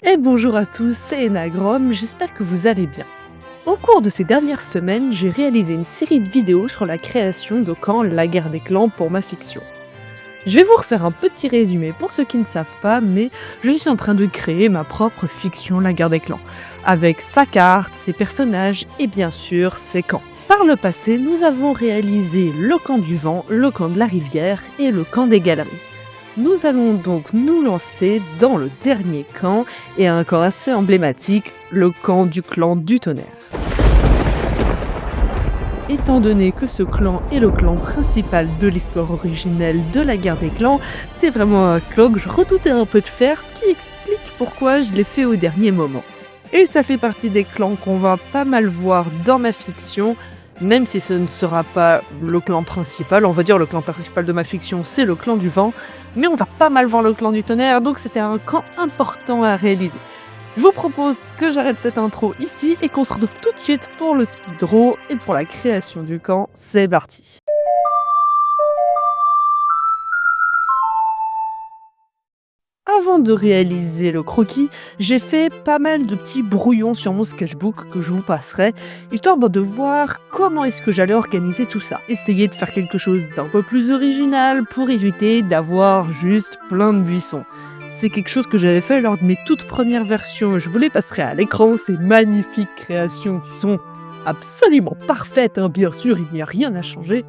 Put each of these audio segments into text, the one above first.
Et bonjour à tous, c'est Enagrom, j'espère que vous allez bien. Au cours de ces dernières semaines, j'ai réalisé une série de vidéos sur la création de camp La Guerre des Clans pour ma fiction. Je vais vous refaire un petit résumé pour ceux qui ne savent pas, mais je suis en train de créer ma propre fiction La Guerre des Clans, avec sa carte, ses personnages et bien sûr ses camps. Par le passé, nous avons réalisé le camp du vent, le camp de la rivière et le camp des galeries. Nous allons donc nous lancer dans le dernier camp, et un camp assez emblématique, le camp du clan du tonnerre. Étant donné que ce clan est le clan principal de l'histoire originelle de la guerre des clans, c'est vraiment un clan que je redoutais un peu de faire, ce qui explique pourquoi je l'ai fait au dernier moment. Et ça fait partie des clans qu'on va pas mal voir dans ma fiction, même si ce ne sera pas le clan principal. On va dire le clan principal de ma fiction, c'est le clan du vent, mais on va pas mal voir le clan du tonnerre, donc c'était un camp important à réaliser. Je vous propose que j'arrête cette intro ici et qu'on se retrouve tout de suite pour le speeddraw et pour la création du camp. C'est parti! Avant de réaliser le croquis, j'ai fait pas mal de petits brouillons sur mon sketchbook que je vous passerai, histoire de voir comment est-ce que j'allais organiser tout ça. Essayer de faire quelque chose d'un peu plus original pour éviter d'avoir juste plein de buissons. C'est quelque chose que j'avais fait lors de mes toutes premières versions, je vous les passerai à l'écran, ces magnifiques créations qui sont absolument parfaites, hein. Bien sûr, il n'y a rien à changer.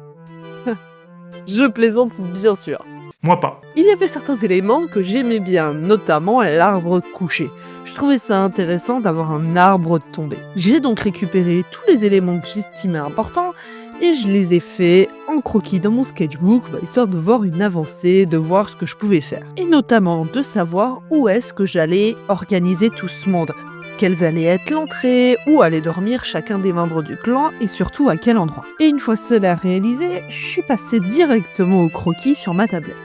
Je plaisante, bien sûr. Moi pas. Il y avait certains éléments que j'aimais bien, notamment l'arbre couché. Je trouvais ça intéressant d'avoir un arbre tombé. J'ai donc récupéré tous les éléments que j'estimais importants et je les ai faits en croquis dans mon sketchbook, histoire de voir une avancée, de voir ce que je pouvais faire. Et notamment de savoir où est-ce que j'allais organiser tout ce monde. Quelles allaient être l'entrée, où allait dormir chacun des membres du clan et surtout à quel endroit. Et une fois cela réalisé, je suis passé directement au croquis sur ma tablette.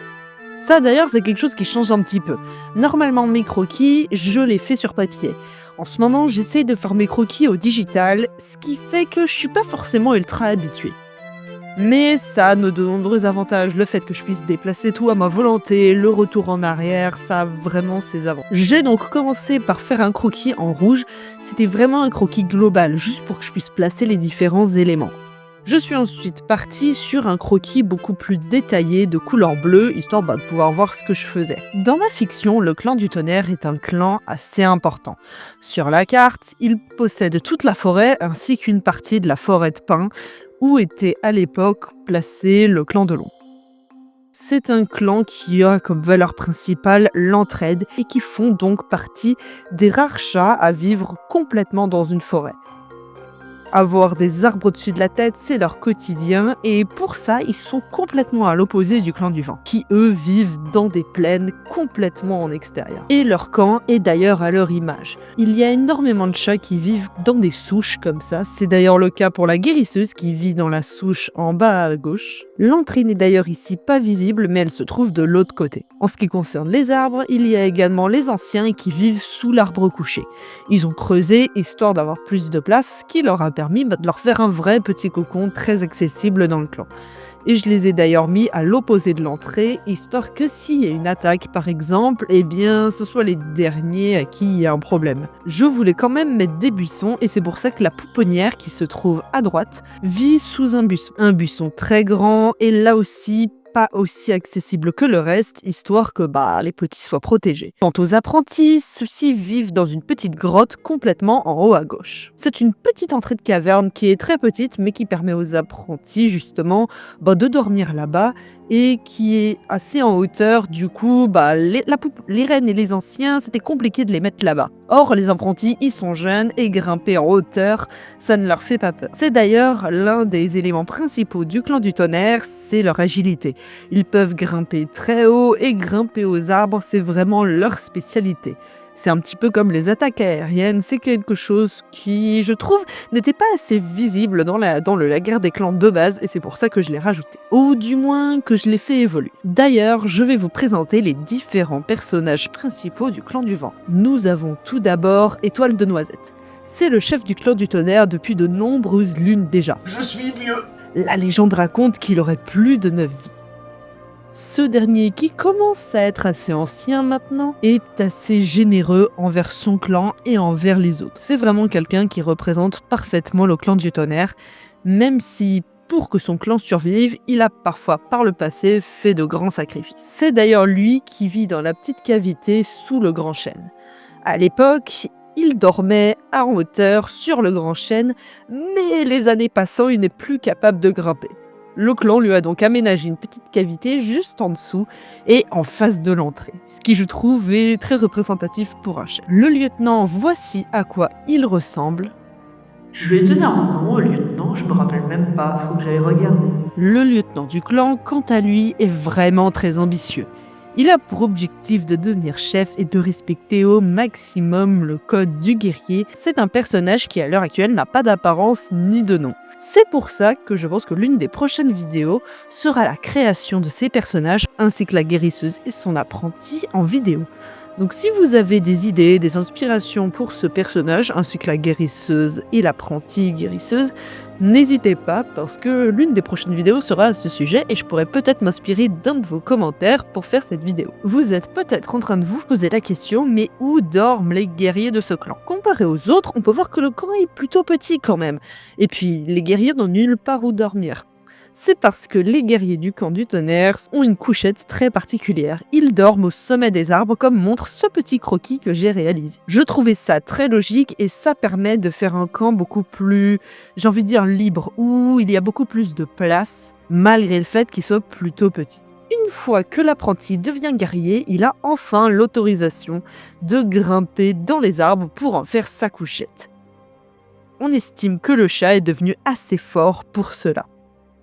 Ça d'ailleurs c'est quelque chose qui change un petit peu. Normalement mes croquis, je les fais sur papier. En ce moment j'essaie de faire mes croquis au digital, ce qui fait que je suis pas forcément ultra habitué. Mais ça a de nombreux avantages, le fait que je puisse déplacer tout à ma volonté, le retour en arrière, ça a vraiment ses avantages. J'ai donc commencé par faire un croquis en rouge, c'était vraiment un croquis global, juste pour que je puisse placer les différents éléments. Je suis ensuite partie sur un croquis beaucoup plus détaillé de couleur bleue, histoire de pouvoir voir ce que je faisais. Dans ma fiction, le clan du tonnerre est un clan assez important. Sur la carte, il possède toute la forêt ainsi qu'une partie de la forêt de pins, où était à l'époque placé le clan de l'ombre. C'est un clan qui a comme valeur principale l'entraide et qui font donc partie des rares chats à vivre complètement dans une forêt. Avoir des arbres au-dessus de la tête, c'est leur quotidien, et pour ça, ils sont complètement à l'opposé du clan du vent, qui eux vivent dans des plaines complètement en extérieur. Et leur camp est d'ailleurs à leur image. Il y a énormément de chats qui vivent dans des souches comme ça, c'est d'ailleurs le cas pour la guérisseuse qui vit dans la souche en bas à gauche. L'entrée n'est d'ailleurs ici pas visible, mais elle se trouve de l'autre côté. En ce qui concerne les arbres, il y a également les anciens qui vivent sous l'arbre couché. Ils ont creusé histoire d'avoir plus de place, ce qui leur a permis de leur faire un vrai petit cocon très accessible dans le clan. Et je les ai d'ailleurs mis à l'opposé de l'entrée, histoire que s'il y a une attaque par exemple, ce soit les derniers à qui il y a un problème. Je voulais quand même mettre des buissons, et c'est pour ça que la pouponnière qui se trouve à droite vit sous un buisson. Un buisson très grand, et là aussi pas aussi accessible que le reste, histoire que les petits soient protégés. Quant aux apprentis, ceux-ci vivent dans une petite grotte complètement en haut à gauche. C'est une petite entrée de caverne qui est très petite, mais qui permet aux apprentis justement de dormir là-bas, et qui est assez en hauteur, du coup les reines et les anciens, c'était compliqué de les mettre là-bas. Or les apprentis, ils sont jeunes, et grimper en hauteur, ça ne leur fait pas peur. C'est d'ailleurs l'un des éléments principaux du clan du tonnerre, c'est leur agilité. Ils peuvent grimper très haut, et grimper aux arbres, c'est vraiment leur spécialité. C'est un petit peu comme les attaques aériennes, c'est quelque chose qui, je trouve, n'était pas assez visible dans la guerre des clans de base, et c'est pour ça que je l'ai rajouté. Ou du moins que je l'ai fait évoluer. D'ailleurs, je vais vous présenter les différents personnages principaux du clan du vent. Nous avons tout d'abord Étoile de Noisette. C'est le chef du clan du tonnerre depuis de nombreuses lunes déjà. Je suis vieux. La légende raconte qu'il aurait plus de 9 vies. Ce dernier, qui commence à être assez ancien maintenant, est assez généreux envers son clan et envers les autres. C'est vraiment quelqu'un qui représente parfaitement le clan du tonnerre, même si pour que son clan survive, il a parfois par le passé fait de grands sacrifices. C'est d'ailleurs lui qui vit dans la petite cavité sous le grand chêne. À l'époque, il dormait en hauteur sur le grand chêne, mais les années passant, il n'est plus capable de grimper. Le clan lui a donc aménagé une petite cavité juste en dessous et en face de l'entrée, ce qui je trouve est très représentatif pour un chef. Le lieutenant, voici à quoi il ressemble. Je lui ai donné un nom au lieutenant, je me rappelle même pas, faut que j'aille regarder. Le lieutenant du clan, quant à lui, est vraiment très ambitieux. Il a pour objectif de devenir chef et de respecter au maximum le code du guerrier. C'est un personnage qui à l'heure actuelle n'a pas d'apparence ni de nom. C'est pour ça que je pense que l'une des prochaines vidéos sera la création de ces personnages ainsi que la guérisseuse et son apprenti en vidéo. Donc si vous avez des idées, des inspirations pour ce personnage, ainsi que la guérisseuse et l'apprenti guérisseuse, n'hésitez pas parce que l'une des prochaines vidéos sera à ce sujet et je pourrais peut-être m'inspirer d'un de vos commentaires pour faire cette vidéo. Vous êtes peut-être en train de vous poser la question, mais où dorment les guerriers de ce clan? Comparé aux autres, on peut voir que le camp est plutôt petit quand même. Et puis, les guerriers n'ont nulle part où dormir. C'est parce que les guerriers du camp du tonnerre ont une couchette très particulière. Ils dorment au sommet des arbres comme montre ce petit croquis que j'ai réalisé. Je trouvais ça très logique et ça permet de faire un camp beaucoup plus, j'ai envie de dire libre, où il y a beaucoup plus de place, malgré le fait qu'il soit plutôt petit. Une fois que l'apprenti devient guerrier, il a enfin l'autorisation de grimper dans les arbres pour en faire sa couchette. On estime que le chat est devenu assez fort pour cela.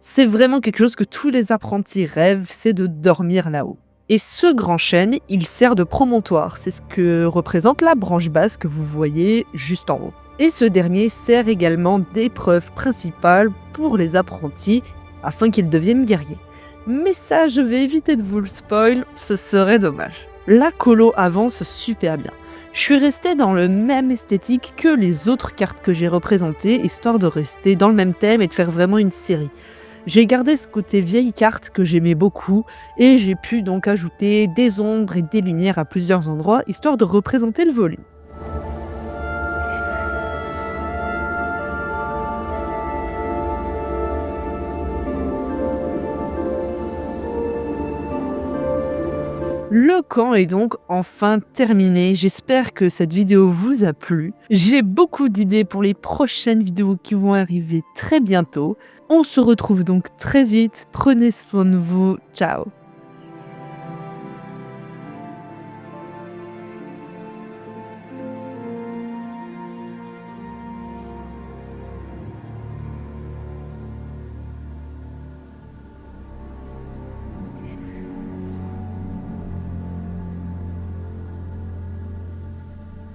C'est vraiment quelque chose que tous les apprentis rêvent, c'est de dormir là-haut. Et ce grand chêne, il sert de promontoire, c'est ce que représente la branche basse que vous voyez juste en haut. Et ce dernier sert également d'épreuve principale pour les apprentis, afin qu'ils deviennent guerriers. Mais ça, je vais éviter de vous le spoil, ce serait dommage. La colo avance super bien. Je suis resté dans le même esthétique que les autres cartes que j'ai représentées, histoire de rester dans le même thème et de faire vraiment une série. J'ai gardé ce côté vieille carte que j'aimais beaucoup et j'ai pu donc ajouter des ombres et des lumières à plusieurs endroits, histoire de représenter le volume. Le camp est donc enfin terminé, j'espère que cette vidéo vous a plu. J'ai beaucoup d'idées pour les prochaines vidéos qui vont arriver très bientôt. On se retrouve donc très vite, prenez soin de vous, ciao!